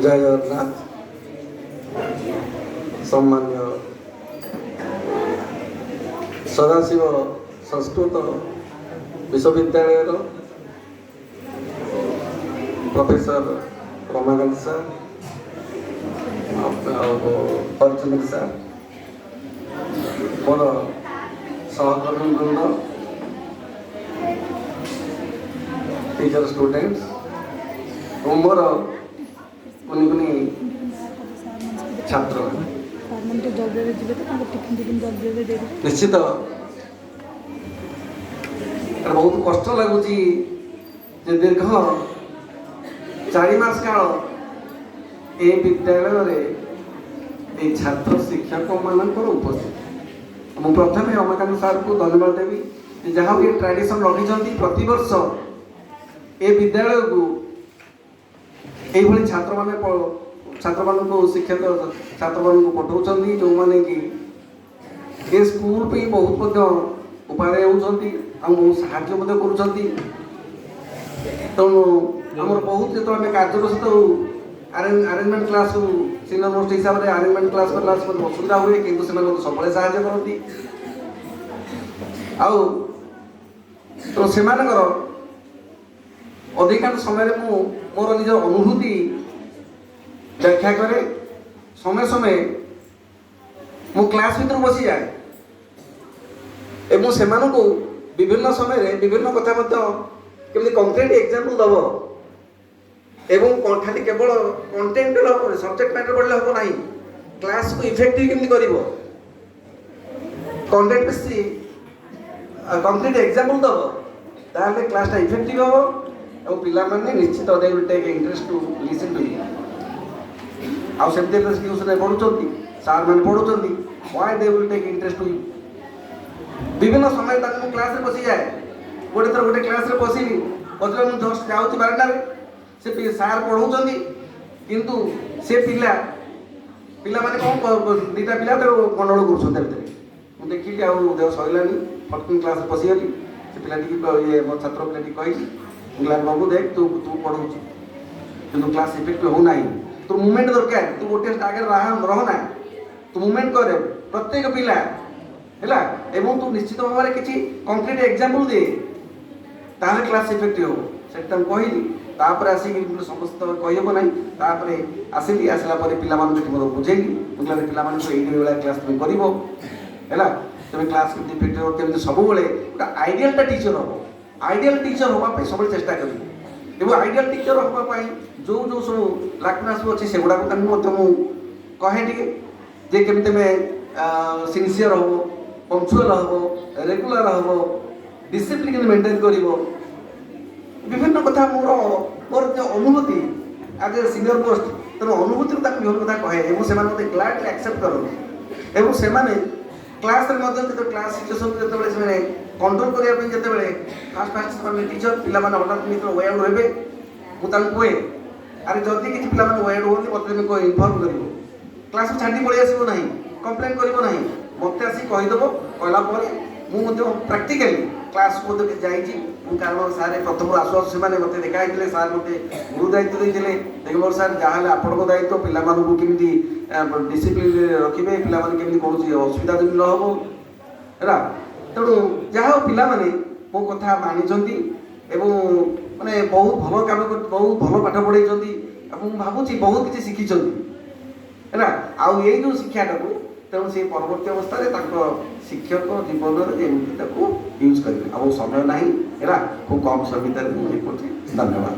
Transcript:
जय जगन्नाथ। सम्मान्य सदाशिव संस्कृत विश्वविद्यालय professor Ramakant sir, परिचंद्र sir, मोर सहकर्मी वृंद, टीचर स्टूडेंट्स और मोर कुनी कुनी छात्र निश्चित बहुत कष्ट लगुच दीर्घ 4 मास काल ए विद्यालय छात्र शिक्षक मान उपस्थित मुझे प्रथम रमाकांत सार को धन्यवाद देवी जहाँ भी ट्रेडिशन रखी प्रति वर्ष ए विद्यालय को छात्र मान शिक्षक छात्र मान पठाऊँ जो मैंने कि स्कूल पे बहुत उपाय होती बहुत साहय कर तेणु आम बहुत जो आम कार्यग्रस्त आरेंजमेंट क्लास सीनियर मोस्ट हिसाब से आरेंजमेंट क्लास करला असुविधा हुए कि सब साहय करती तो से अधिकांश समय मोर निज अनुभूति व्याख्या करे समय समय मो क्लास भीतर बसी जाए एवं से विभिन्न समय विभिन्न कथा केमती कंक्रीट एग्जांपल दब एवं खाली केवल कंटेंट सब्जेक्ट मैटर पढ़ले हम ना क्लास को इफेक्टिव केमती कर कंटेंट बेसी कंक्रीट एग्जांपल दब ताहले क्लासटा इफेक्टिव हम और पिला माने निश्चित they will take interest to listen to you आउ सेमते ट्यूशन पढ़ुचंती सार मैंने पढ़ुचंती why they will take interest to you विभिन्न समय तक क्लास रे बसी जाए गोटे थर गोटे क्लास रे बसिली बदला मु जस्ट जाउची बारंडा रे से सार पढ़ुचंती किंतु से पिला माने कोन दीटा पिला तो गंडगोल करूछन भीतर मु देखिली आ देव सइलानी फटकिन क्लास रे बसी गली से पिला ये मो छात्र पिला कहि बाबू देख तू पढ़ू कि क्लास इफेक्टिव हो ना तो मूवमेंट दरकार तू गोटे आगे रहना तू मूवमेंट कर प्रत्येक पिला है एवं तू निश्चित भाव में किसी कंक्रीट एग्जांपल दे ताहले क्लास इफेक्टिव हो से कहली तापर आसिक समस्त कहब ना आसिली आसला पिला बुझेली बुझे पिला ये क्लास तुम कर तुम क्लास इफेक्टिव केमती सब गोटे आइडियालटा टीचर हम आइडियल टीचर होगा सब चेष्टा करी आइडियल टीचर होगा जो जो सब लाक्ना सब अच्छे से गुड़ाक कहे टे केमती में सिनसीयर हम पंक्चुअल हम रेगुलर हम डिसिप्लिन मेंटेन कर विभिन्न कथा मोर जो अनुभूति आज ए सीनियर पोस्ट तेनाली अनुभूति विभिन्न कथा कहे से ग्लाडली एक्सेप्ट करते क्लास क्लास सिचुएसन जो कंट्रोल करने जो फास्ट फास्ट टीचर पिला हठात वे आउट हे मुझे कहे अरे जदि किसी पिला वे आउट होती मत इनफर्म कर क्लास छाड़ी पलि आसो ना कंप्लेन करना मत आसिक कहीदेव कहलापर मुझे प्राक्टिकाली क्लास को जाइए कारण सारे प्रथम आसु आसु से मत देखाई सार मत गुरु दायित्व देते देख मोर सार जहाँ आपण दायित्व पिलाମାନଙ୍କୁ केमती डिसिप्लिन रखिए पिलाମାନେ कौन असुविधा जमी न हो है तेणु जहाँ पिला माने मो कथा मानी माने बहुत भल काम बहुत भल पाठ पढ़ाई भावुँ बहुत किसी शिखी है आउ ये जो शिक्षाटा को तेणु से परवर्ती अवस्था शिक्षक जीवन में यूज करेंगे आ समय ना है खूब कम समय भीतर धन्यवाद।